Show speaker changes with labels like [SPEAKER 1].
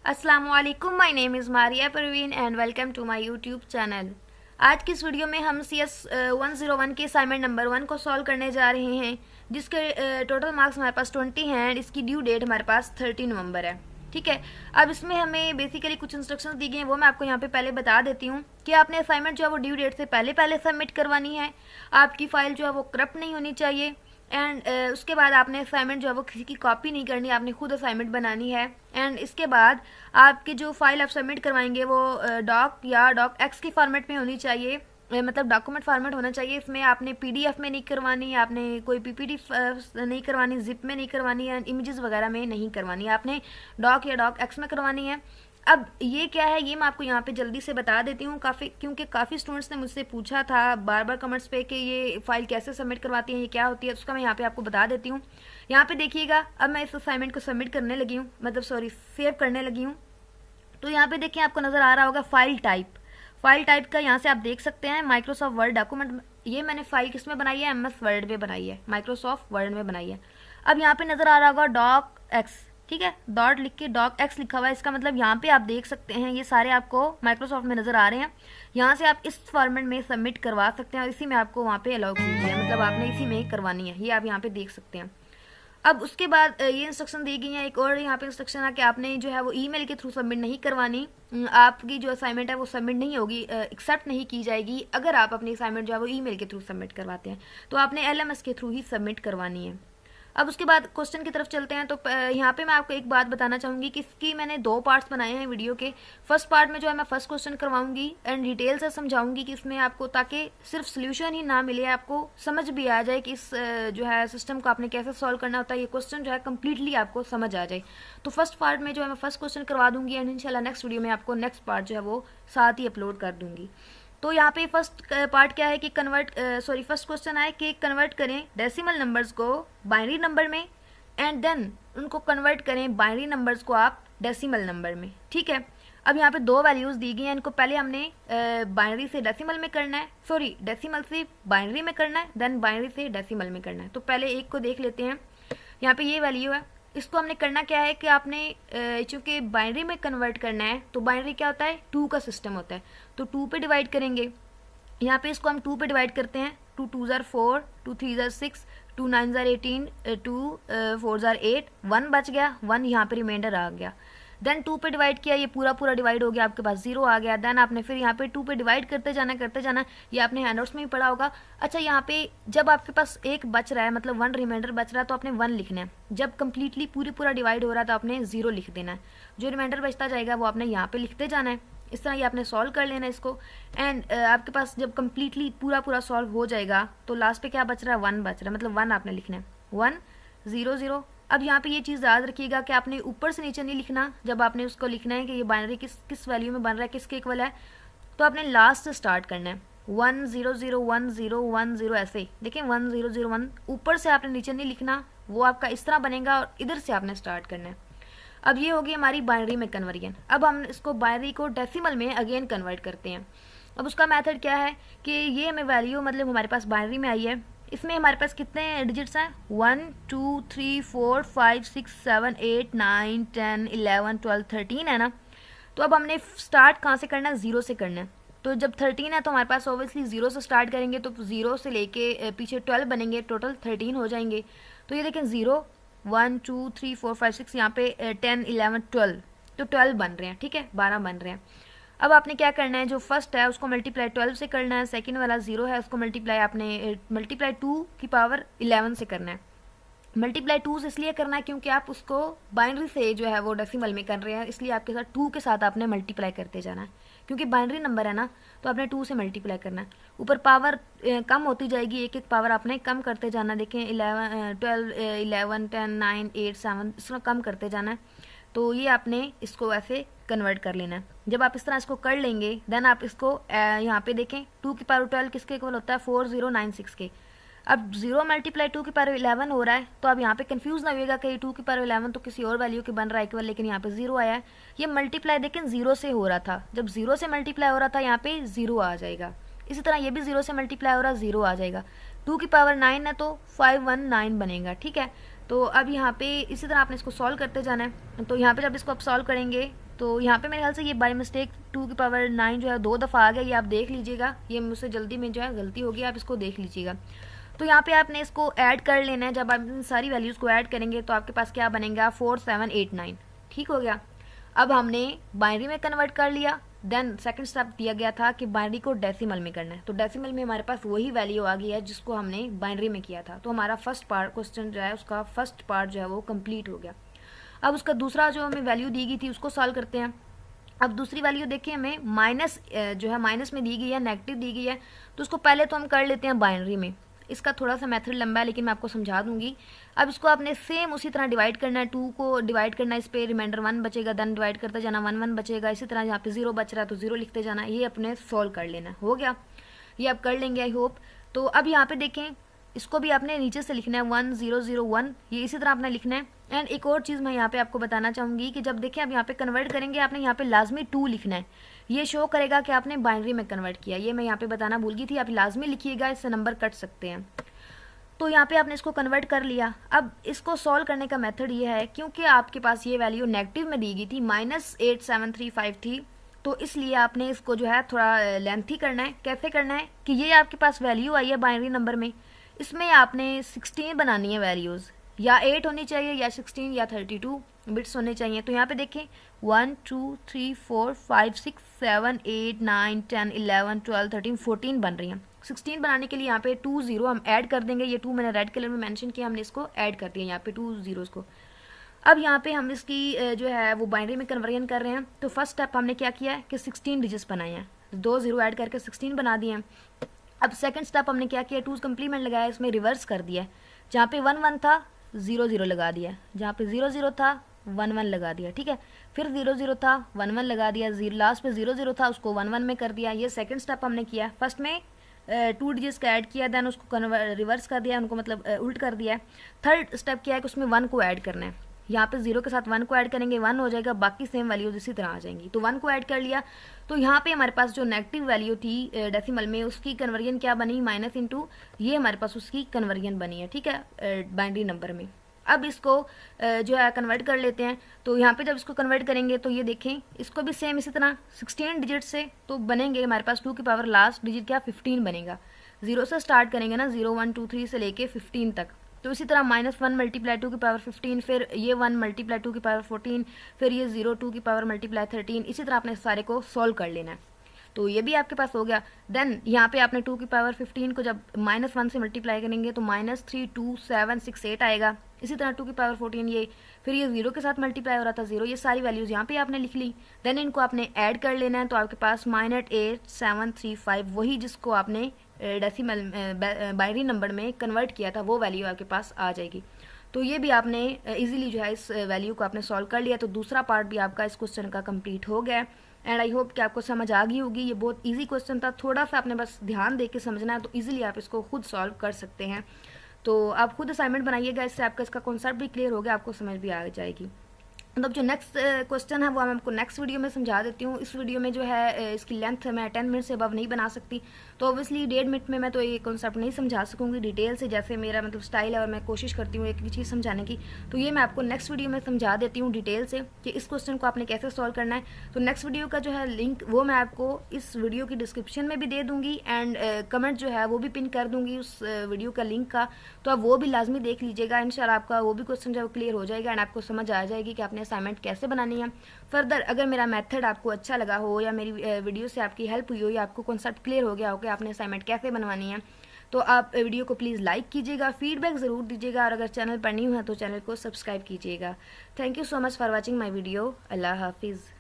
[SPEAKER 1] अस्सलामुअलैकुम, my name is Maria Parveen and welcome to my YouTube channel. आज की इस वीडियो में हम CS 101 के असाइनमेंट नंबर 1 को सॉल्व करने जा रहे हैं, जिसके टोटल मार्क्स हमारे पास 20 हैं एंड इसकी ड्यू डेट हमारे पास 30 नवंबर है। ठीक है, अब इसमें हमें बेसिकली कुछ इंस्ट्रक्शंस दी गई हैं, वो मैं आपको यहाँ पे पहले बता देती हूँ कि आपने असाइनमेंट जो है वो ड्यू डेट से पहले पहले सबमिट करवानी है। आपकी फ़ाइल जो है वो करप्ट नहीं होनी चाहिए एंड उसके बाद आपने असाइनमेंट जो है वो किसी की कॉपी नहीं करनी, आपने खुद असाइनमेंट बनानी है। एंड इसके बाद आपकी जो फाइल आप सबमिट करवाएंगे वो डॉक या डॉक एक्स के फॉर्मेट में होनी चाहिए, मतलब डॉक्यूमेंट फॉर्मेट होना चाहिए। इसमें आपने PDF में नहीं करवानी, आपने कोई PPT नहीं करवानी, जिप में नहीं करवानी है, इमेजेस वगैरह में नहीं करवानी, आपने डॉक या डॉक एक्स में करवानी है। अब ये क्या है, ये मैं आपको यहाँ पे जल्दी से बता देती हूँ, क्योंकि काफ़ी स्टूडेंट्स ने मुझसे पूछा था बार बार कमेंट्स पे कि ये फाइल कैसे सबमिट करवाती हैं, ये क्या होती है, उसका मैं यहाँ पे आपको बता देती हूँ। यहाँ पे देखिएगा, अब मैं इस असाइनमेंट को सबमिट करने लगी हूँ, मतलब सॉरी सेव करने लगी हूँ। तो यहाँ पे देखिए आपको नज़र आ रहा होगा फाइल टाइप का, यहाँ से आप देख सकते हैं माइक्रोसॉफ्ट वर्ड डॉक्यूमेंट। ये मैंने फाइल किस में बनाई है, MS वर्ड में बनाई है, माइक्रोसॉफ्ट वर्ड में बनाई है। अब यहाँ पे नज़र आ रहा होगा डॉक एक्स, ठीक है, डॉट लिख के डॉक एक्स लिखा हुआ है। इसका मतलब यहाँ पे आप देख सकते हैं ये सारे आपको माइक्रोसॉफ्ट में नज़र आ रहे हैं। यहाँ से आप इस फॉर्मेट में सबमिट करवा सकते हैं और इसी में आपको वहाँ पे अलाउ की है, मतलब आपने इसी में करवानी है, ये आप यहाँ पे देख सकते हैं। अब उसके बाद ये इंस्ट्रक्शन दी गई है, एक और यहाँ पे इंस्ट्रक्शन है कि आपने जो है वो ईमेल के थ्रू सबमिट नहीं करवानी। आपकी जो असाइनमेंट है वो सबमिट नहीं होगी, एक्सेप्ट नहीं की जाएगी अगर आप अपनी असाइनमेंट जो है वो ईमेल के थ्रू सबमिट करवाते हैं, तो आपने LMS के थ्रू ही सबमिट करवानी है। अब उसके बाद क्वेश्चन की तरफ चलते हैं। तो यहाँ पे मैं आपको एक बात बताना चाहूँगी कि इसकी मैंने 2 पार्ट्स बनाए हैं वीडियो के। फर्स्ट पार्ट में जो है मैं फर्स्ट क्वेश्चन करवाऊंगी एंड डिटेल से समझाऊंगी कि इसमें आपको, ताकि सिर्फ सोल्यूशन ही ना मिले, आपको समझ भी आ जाए कि इस जो है सिस्टम को आपने कैसे सॉल्व करना होता है, ये क्वेश्चन जो है कम्प्लीटली आपको समझ आ जाए। तो फर्स्ट पार्ट में जो है मैं फर्स्ट क्वेश्चन करवा दूंगी एंड इंशाल्लाह नेक्स्ट वीडियो में आपको नेक्स्ट पार्ट जो है वो साथ ही अपलोड कर दूंगी। तो यहाँ पे फर्स्ट पार्ट क्या है कि फर्स्ट क्वेश्चन है कि कन्वर्ट करें डेसिमल नंबर्स को बाइनरी नंबर में एंड देन उनको कन्वर्ट करें बाइनरी नंबर्स को आप डेसिमल नंबर में। ठीक है, अब यहाँ पे 2 वैल्यूज़ दी गई हैं, इनको पहले हमने बाइनरी से डेसिमल में करना है, डेसिमल से बाइनरी में करना है, देन बाइनरी से डेसिमल में करना है। तो पहले एक को देख लेते हैं। यहाँ पे ये वैल्यू है, इसको हमने करना क्या है कि आपने चूंकि बाइनरी में कन्वर्ट करना है, तो बाइनरी क्या होता है, 2 का सिस्टम होता है, तो 2 पे डिवाइड करेंगे। यहाँ पे इसको हम 2 पे डिवाइड करते हैं, 2 2 ज़ार 4, 2 3 ज़ार 6, 2 9 ज़ार 18, 2 4 ज़ार 8, 1 बच गया, 1 यहाँ पे रिमाइंडर आ गया। देन 2 पे डिवाइड किया, ये पूरा डिवाइड हो गया, आपके पास 0 आ गया। देन आपने फिर यहाँ पे 2 पे डिवाइड करते जाना, ये आपने हैंडआउट्स में भी पढ़ा होगा। अच्छा, यहाँ पे जब आपके पास एक बच रहा है, मतलब 1 रिमाइंडर बच रहा है, तो आपने 1 लिखना है। जब कम्प्लीटली पूरा डिवाइड हो रहा है तो आपने 0 लिख देना है। जो रिमाइंडर बचता जाएगा वो आपने यहाँ पे लिखते जाना है। इस तरह ये आपने सॉल्व कर लेना है इसको। एंड आपके पास जब कम्प्लीटली पूरा सॉल्व हो जाएगा तो लास्ट पे क्या बच रहा है, 1 बच रहा है, मतलब 1 आपने लिखना है, 1 0 0। अब यहाँ पे ये चीज़ याद रखिएगा कि आपने ऊपर से नीचे नहीं लिखना। जब आपने उसको लिखना है कि ये बाइनरी किस वैल्यू में बन रहा है, किसके इक्वल है, तो आपने लास्ट से स्टार्ट करना है, 1 0 0 1 0 1 0, ऐसे देखिए 1 0 0 1, ऊपर से आपने नीचे नहीं लिखना, वो आपका इस तरह बनेगा और इधर से आपने स्टार्ट करना है। अब ये होगी हमारी बाइनरी में कन्वर्जन। अब हम इसको बाइनरी को डेसिमल में अगेन कन्वर्ट करते हैं। अब उसका मेथड क्या है कि ये हमें वैल्यू, मतलब हमारे पास बाइनरी में आई है, इसमें हमारे पास कितने डिजिट्स हैं, 1 2 3 4 5 6 7 8 9 10 11 12 13 है ना। तो अब हमने स्टार्ट कहाँ से करना है, 0 से करना है। तो जब 13 है तो हमारे पास ऑब्वियसली 0 से स्टार्ट करेंगे, तो 0 से लेके पीछे 12 बनेंगे, टोटल 13 हो जाएंगे। तो ये देखें 0 1 2 3 4 5 6, यहाँ पे 10 11 12, तो 12 बन रहे हैं। ठीक है, 12 बन रहे हैं। अब आपने क्या करना है, जो फर्स्ट है उसको मल्टीप्लाई 12 से करना है, सेकंड वाला 0 है उसको मल्टीप्लाई 2 की पावर 11 से करना है। मल्टीप्लाई 2 से इसलिए करना है क्योंकि आप उसको बाइनरी से जो है वो डेसिमल में कर रहे हैं, इसलिए आपके साथ 2 के साथ आपने मल्टीप्लाई करते जाना है, क्योंकि बाइनरी नंबर है ना, तो आपने 2 से मल्टीप्लाई करना है। ऊपर पावर कम होती जाएगी, एक पावर आपने कम करते जाना। देखें 11 12 11 10 9 8 7, इसमें कम करते जाना है। तो ये आपने इसको ऐसे कन्वर्ट कर लेना है। जब आप इस तरह इसको कर लेंगे, देन आप इसको यहाँ पे देखें 2 की पावर 12 किसके इक्वल होता है, 4096 के। अब 0 मल्टीप्लाई 2 की पावर 11 हो रहा है, तो अब यहाँ पे कंफ्यूज ना होइएगा कि 2 की पावर 11 तो किसी और वैल्यू के बन रहा है इक्वल, लेकिन यहाँ पे 0 आया है। ये मल्टीप्लाई देखें 0 से हो रहा था, जब 0 से मल्टीप्लाई हो रहा था यहाँ पे 0 आ जाएगा। इसी तरह ये भी 0 से मल्टीप्लाई हो रहा है, 0 आ जाएगा। 2 की पावर 9 है तो 519 बनेगा। ठीक है, तो अब यहाँ पे इसी तरह आपने इसको सॉल्व करते जाना है। तो यहाँ पे जब इसको आप सॉल्व करेंगे तो यहाँ पे मेरे ख्याल से ये बाय मिस्टेक 2 की पावर 9 जो है 2 दफ़ा आ गया, ये आप देख लीजिएगा, ये मुझसे जल्दी में जो है गलती होगी, आप इसको देख लीजिएगा। तो यहाँ पे आपने इसको ऐड कर लेना है। जब आप इन सारी वैल्यूज़ को ऐड करेंगे तो आपके पास क्या बनेगा, 4789। ठीक हो गया। अब हमने बाइनरी में कन्वर्ट कर लिया। देन सेकंड स्टेप दिया गया था कि बाइनरी को डेसिमल में करना है, तो डेसिमल में हमारे पास वही वैल्यू आ गई है जिसको हमने बाइनरी में किया था। तो हमारा फर्स्ट पार्ट क्वेश्चन जो है उसका फर्स्ट पार्ट जो है वो कंप्लीट हो गया। अब उसका दूसरा जो हमें वैल्यू दी गई थी उसको सॉल्व करते हैं। अब दूसरी वैल्यू देखिए, हमें माइनस जो है माइनस में दी गई है, नेगेटिव दी गई है, तो उसको पहले तो हम कर लेते हैं बाइनरी में। इसका थोड़ा सा मेथड लंबा है लेकिन मैं आपको समझा दूंगी। अब इसको आपने सेम उसी तरह डिवाइड करना है, 2 को डिवाइड करना है, इस पे रिमाइंडर 1 बचेगा, देन डिवाइड करते जाना, 1 1 बचेगा, इसी तरह यहाँ पे 0 बच रहा है तो 0 लिखते जाना। ये अपने सॉल्व कर लेना। हो गया, ये आप कर लेंगे आई होप। तो अब यहाँ पे देखें, इसको भी आपने नीचे से लिखना है 1001, ये इसी तरह आपने लिखना है। एंड एक और चीज़ मैं यहाँ पे आपको बताना चाहूँगी कि जब देखें आप यहाँ पे कन्वर्ट करेंगे, आपने यहाँ पे लाजमी 2 लिखना है, ये शो करेगा कि आपने बाइनरी में कन्वर्ट किया। ये मैं यहाँ पे बताना भूल गई थी, आप लाजमी लिखिएगा, इससे नंबर कट सकते हैं। तो यहाँ पे आपने इसको कन्वर्ट कर लिया। अब इसको सॉल्व करने का मेथड ये है, क्योंकि आपके पास ये वैल्यू नेगेटिव में दी गई थी, -87353 थी, तो इसलिए आपने इसको जो है थोड़ा लेंथी करना है। कैसे करना है कि ये आपके पास वैल्यू आई है बाइनरी नंबर में, इसमें आपने 16 बनानी है वैल्यूज़, या 8 होनी चाहिए या 16 या 32 बिट्स होने चाहिए। तो यहाँ पे देखें 1 2 3 4 5 6 7 8 9 10 11 12 13 14 बन रही हैं। 16 बनाने के लिए यहाँ पे 2 0 हम ऐड कर देंगे। ये 2 मैंने रेड कलर में मेंशन किया, हमने इसको ऐड कर दिया यहाँ पे 2 zeros को। अब यहाँ पे हम इसकी जो है वो बाइनरी में कन्वर्जन कर रहे हैं। तो फर्स्ट स्टेप हमने क्या किया है कि 16 डिजिट्स बनाए हैं, 2 0 ऐड करके 16 बना दिए हैं। अब सेकंड स्टेप हमने क्या किया, 2 कम्प्लीमेंट लगाया, इसमें रिवर्स कर दिया। जहाँ पे 1 1 था 0 0 लगा दिया, जहाँ पे 0 0 था 1 1 लगा दिया। ठीक है, फिर 0 0 था 1 1 लगा दिया, लास्ट पे 0 0 था उसको 1 1 में कर दिया। ये सेकंड स्टेप हमने किया। फर्स्ट में 2 डिजिट्स का ऐड किया, देन उसको रिवर्स कर दिया, उनको मतलब उल्ट कर दिया। थर्ड स्टेप क्या है कि उसमें 1 को ऐड करना है। यहाँ पे 0 के साथ 1 को ऐड करेंगे, 1 हो जाएगा, बाकी सेम वैल्यूज इसी तरह आ जाएंगी। तो 1 को ऐड कर लिया। तो यहाँ पे हमारे पास जो नेगेटिव वैल्यू थी डेसिमल में, उसकी कन्वर्जन क्या बनी, माइनस इंटू, ये हमारे पास उसकी कन्वर्जन बनी है। ठीक है, बाइनरी नंबर में। अब इसको जो है कन्वर्ट कर लेते हैं। तो यहाँ पे जब इसको कन्वर्ट करेंगे तो ये देखें, इसको भी सेम इसी तरह 16 डिजिट से तो बनेंगे हमारे पास 2 की पावर लास्ट डिजिट क्या 15 बनेगा। 0 से स्टार्ट करेंगे ना, 0 1 2 3 से लेके 15 तक। तो इसी तरह -1 मल्टीप्लाई 2 की पावर 15, फिर ये 1 मल्टीप्लाई 2 की पावर 14, फिर ये 0 2 की पावर मल्टीप्लाई 13। इसी तरह आपने सारे को सॉल्व कर लेना है। तो ये भी आपके पास हो गया। देन यहाँ पे आपने 2 की पावर 15 को जब -1 से मल्टीप्लाई करेंगे तो -3 2 7 6 8 आएगा। इसी तरह 2 की पावर 14 ये, फिर ये 0 के साथ मल्टीप्लाई हो रहा था 0। ये सारी वैल्यूज़ यहाँ पे आपने लिख ली। देन इनको आपने ऐड कर लेना है। तो आपके पास -8735 वही जिसको आपने डेसिमल बाइनरी नंबर में कन्वर्ट किया था वो वैल्यू आपके पास आ जाएगी। तो ये भी आपने इजीली जो है इस वैल्यू को आपने सॉल्व कर लिया। तो दूसरा पार्ट भी आपका इस क्वेश्चन का कंप्लीट हो गया। एंड आई होप कि आपको समझ आ गई होगी। ये बहुत इजी क्वेश्चन था, थोड़ा सा आपने बस ध्यान दे के समझना है, तो इजीली आप इसको खुद सॉल्व कर सकते हैं। तो आप खुद असाइनमेंट बनाइएगा, इससे आपका इसका कॉन्सेप्ट भी क्लियर हो गया, आपको समझ भी आ जाएगी। मतलब जो नेक्स्ट क्वेश्चन है वो मैं आपको नेक्स्ट वीडियो में समझा देती हूँ। इस वीडियो में जो है इसकी लेंथ मैं 10 मिनट से अबव नहीं बना सकती, तो ऑब्वियसली 1.5 मिनट में मैं तो ये कॉन्सेप्ट नहीं समझा सकूँगी डिटेल से, जैसे मेरा मतलब स्टाइल है और मैं कोशिश करती हूँ एक एक चीज़ समझाने की। तो ये मैं आपको नेक्स्ट वीडियो में समझा देती हूँ डिटेल से कि इस क्वेश्चन को आपने कैसे सॉल्व करना है। तो नेक्स्ट वीडियो का जो है लिंक वो मैं आपको इस वीडियो की डिस्क्रिप्शन में भी दे दूँगी, एंड कमेंट जो है वो भी पिन कर दूँगी उस वीडियो का लिंक का। तो आप वो भी लाजमी देख लीजिएगा, इंशाल्लाह आपका वो भी क्वेश्चन जो है क्लियर हो जाएगा एंड आपको समझ आ जाएगी कि आपने असाइनमेंट कैसे बनानी है। फर्दर अगर मेरा मेथड आपको अच्छा लगा हो या मेरी वीडियो से आपकी हेल्प हुई हो या आपको कॉन्सेप्ट क्लियर हो गया हो कि आपने असाइनमेंट कैसे बनवानी है, तो आप वीडियो को प्लीज़ लाइक कीजिएगा, फीडबैक ज़रूर दीजिएगा, और अगर चैनल पर न्यू है तो चैनल को सब्सक्राइब कीजिएगा। Thank you so much for watching my video. Allah हाफिज़।